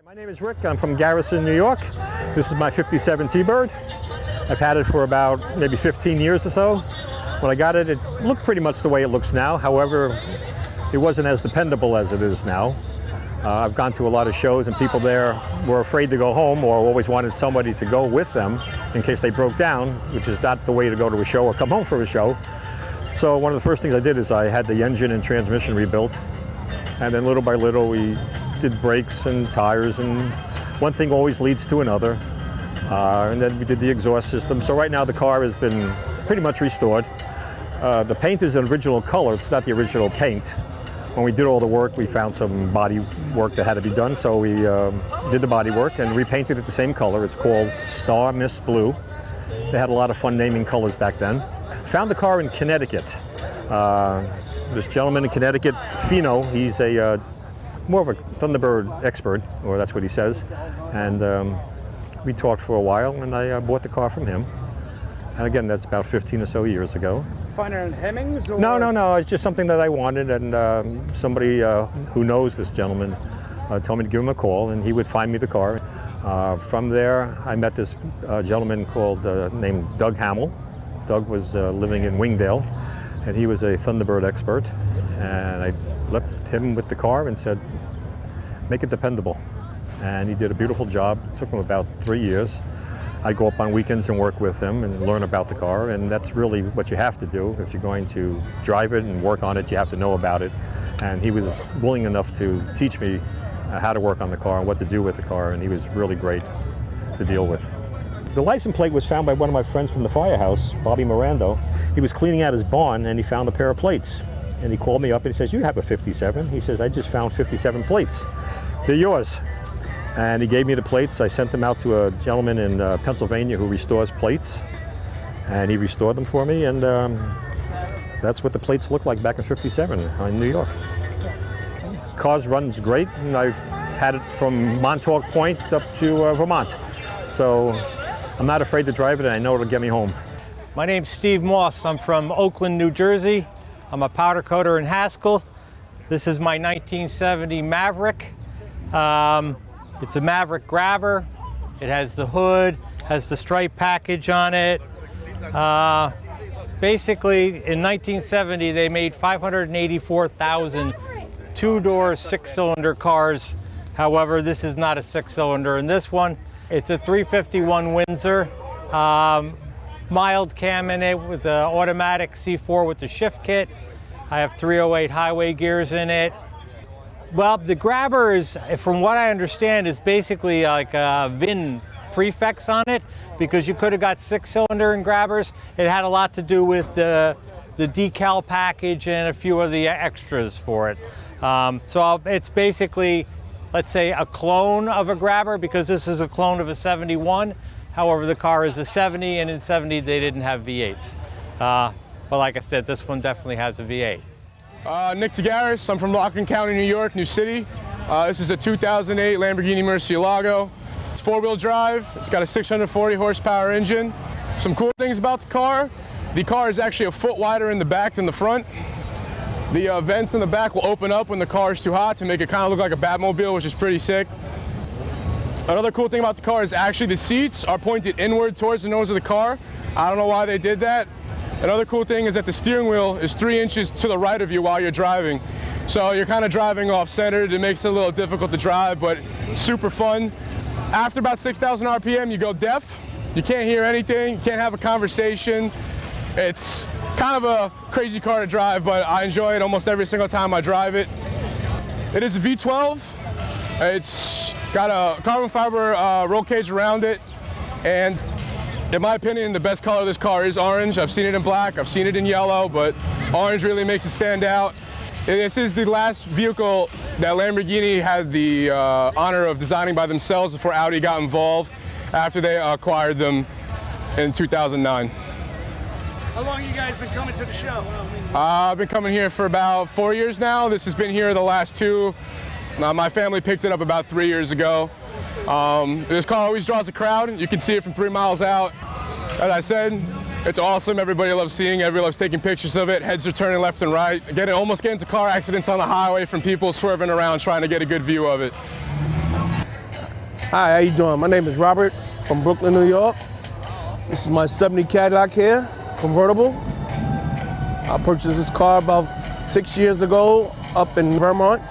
My name is Rick. I'm from Garrison, New York. This is my 57 T-Bird. I've had it for about maybe 15 years or so. When I got it, it looked pretty much the way it looks now. However, it wasn't as dependable as it is now. I've gone to a lot of shows and people there were afraid to go home or always wanted somebody to go with them in case they broke down, which is not the way to go to a show or come home from a show. So one of the first things I did is I had the engine and transmission rebuilt. And then little by little we did brakes and tires, and one thing always leads to another. And then we did the exhaust system. So right now the car has been pretty much restored. The paint is an original color, it's not the original paint. When we did all the work, we found some body work that had to be done, so we did the body work and repainted it the same color. It's called Star Mist Blue. They had a lot of fun naming colors back then. Found the car in Connecticut. This gentleman in Connecticut, Fino, he's a more of a Thunderbird expert, or that's what he says. And we talked for a while, and I bought the car from him. And again, that's about 15 or so years ago. Find it on Hemmings? Or? No. It's just something that I wanted, and somebody who knows this gentleman told me to give him a call, and he would find me the car. From there, I met this gentleman named Doug Hamill. Doug was living in Wingdale, and he was a Thunderbird expert. And I left him with the car and said, make it dependable. And he did a beautiful job. It took him about 3 years. I go up on weekends and work with him and learn about the car, and that's really what you have to do. If you're going to drive it and work on it, you have to know about it. And he was willing enough to teach me how to work on the car and what to do with the car, and he was really great to deal with. The license plate was found by one of my friends from the firehouse, Bobby Mirando. He was cleaning out his barn and he found a pair of plates. And he called me up and he says, you have a 57. He says, I just found 57 plates. They're yours. And he gave me the plates. I sent them out to a gentleman in Pennsylvania who restores plates. And he restored them for me. And that's what the plates look like back in 57 in New York. Cars runs great. And I've had it from Montauk Point up to Vermont. So I'm not afraid to drive it, and I know it'll get me home. My name's Steve Moss. I'm from Oakland, New Jersey. I'm a powder coater in Haskell. This is my 1970 Maverick. It's a Maverick grabber. It has the hood, has the stripe package on it. Basically, in 1970, they made 584,000 two-door, six-cylinder cars. However, this is not a six-cylinder in this one. It's a 351 Windsor. Mild cam in it with the automatic C4 with the shift kit. I have 308 highway gears in it. Well, the grabber is, from what I understand, is basically like a VIN prefix on it, because you could have got six-cylinder in grabbers. It had a lot to do with the decal package and a few of the extras for it. So it's basically, let's say, a clone of a grabber, because this is a clone of a 71. However, the car is a 70, and in 70 they didn't have V8s. But like I said, this one definitely has a V8. Nick Tagaris, I'm from Lockton County, New York, New City. This is a 2008 Lamborghini Murcielago. It's four-wheel drive. It's got a 640 horsepower engine. Some cool things about the car is actually a foot wider in the back than the front. The vents in the back will open up when the car is too hot to make it kind of look like a Batmobile, which is pretty sick. Another cool thing about the car is actually the seats are pointed inward towards the nose of the car. I don't know why they did that. Another cool thing is that the steering wheel is 3 inches to the right of you while you're driving. So you're kind of driving off-centered. It makes it a little difficult to drive, but super fun. After about 6,000 RPM, you go deaf. You can't hear anything. You can't have a conversation. It's kind of a crazy car to drive, but I enjoy it almost every single time I drive it. It is a V12. It's got a carbon fiber roll cage around it, and in my opinion, the best color of this car is orange. I've seen it in black, I've seen it in yellow, but orange really makes it stand out. This is the last vehicle that Lamborghini had the honor of designing by themselves before Audi got involved after they acquired them in 2009. How long have you guys been coming to the show? I've been coming here for about 4 years now. This has been here the last 2. My family picked it up about 3 years ago. This car always draws a crowd. You can see it from 3 miles out. As I said, it's awesome. Everybody loves seeing it. Everybody loves taking pictures of it. Heads are turning left and right. Almost get into car accidents on the highway from people swerving around trying to get a good view of it. Hi, how you doing? My name is Robert from Brooklyn, New York. This is my 70 Cadillac here, convertible. I purchased this car about 6 years ago up in Vermont.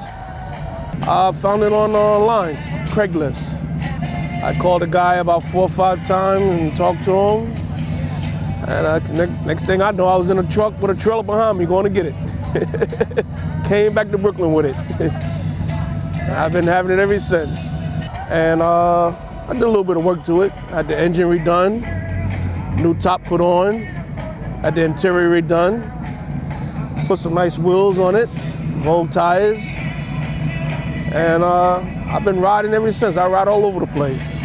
I found it online, Craigslist. I called the guy about 4 or 5 times and talked to him. And next thing I know, I was in a truck with a trailer behind me going to get it. Came back to Brooklyn with it. I've been having it ever since. And I did a little bit of work to it. I had the engine redone, new top put on, had the interior redone, put some nice wheels on it, Vogue tires. And I've been riding ever since. I ride all over the place.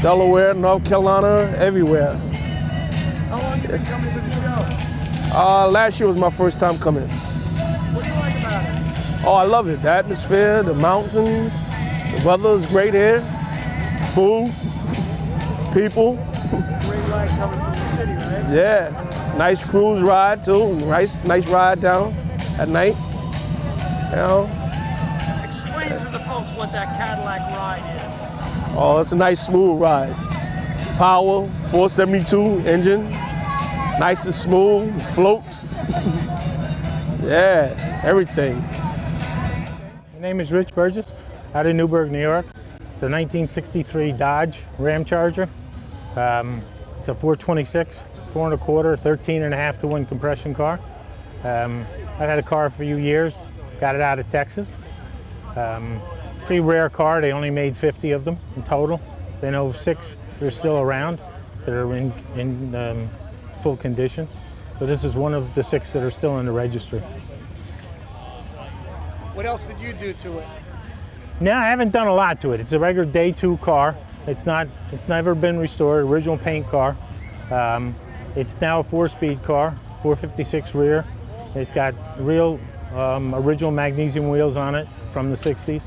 Delaware, North Carolina, everywhere. How long have you been coming to the show? Last year was my first time coming. What do you like about it? Oh, I love it. The atmosphere, the mountains, the weather is great here. Food, people. Great ride coming from the city, right? Yeah, nice cruise ride too. Nice ride down at night. You know. Explain to the folks what that Cadillac ride is. Oh, it's a nice smooth ride. Power, 472 engine, nice and smooth, floats. Yeah, everything. My name is Rich Burgess, out of Newburgh, New York. It's a 1963 Dodge Ram Charger. It's a 426, 4 1/4, 13.5 to 1 compression car. I've had a car for a few years, got it out of Texas. Pretty rare car, they only made 50 of them in total. They know 6 that are still around that are in full condition. So this is one of the 6 that are still in the registry. What else did you do to it? No, I haven't done a lot to it. It's a regular day 2 car. It's never been restored, original paint car. It's now a 4-speed car, 456 rear. It's got real original magnesium wheels on it from the 60s,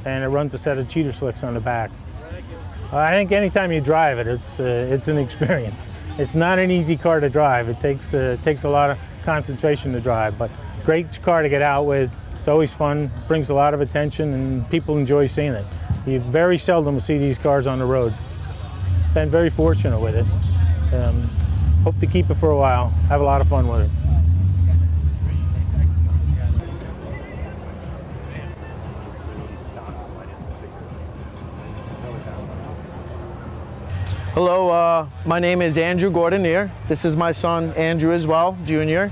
and it runs a set of cheater slicks on the back. I think anytime you drive it, it's an experience. It's not an easy car to drive. It takes a lot of concentration to drive, but great car to get out with. It's always fun, brings a lot of attention, and people enjoy seeing it. You very seldom see these cars on the road. Been very fortunate with it. Hope to keep it for a while. Have a lot of fun with it. Hello, my name is Andrew Gordonier. This is my son, Andrew as well, Jr.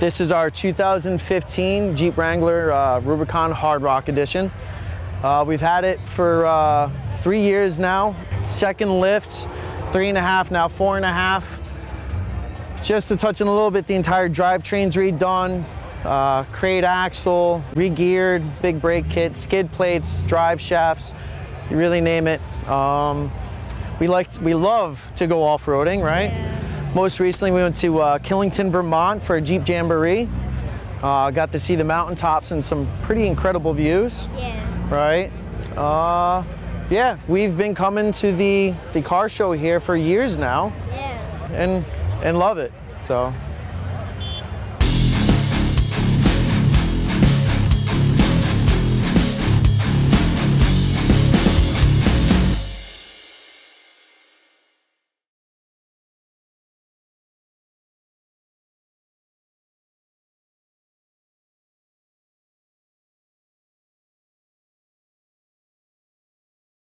This is our 2015 Jeep Wrangler Rubicon Hard Rock Edition. We've had it for 3 years now. Second lifts, 3.5, now 4.5. Just to touch on a little bit, the entire drivetrain's redone. Crate axle, re-geared, big brake kit, skid plates, drive shafts, you really name it. We love to go off-roading, right? Yeah. Most recently we went to Killington, Vermont for a Jeep Jamboree. Got to see the mountaintops and some pretty incredible views. Yeah. Right? Yeah, we've been coming to the car show here for years now. Yeah. And love it, so.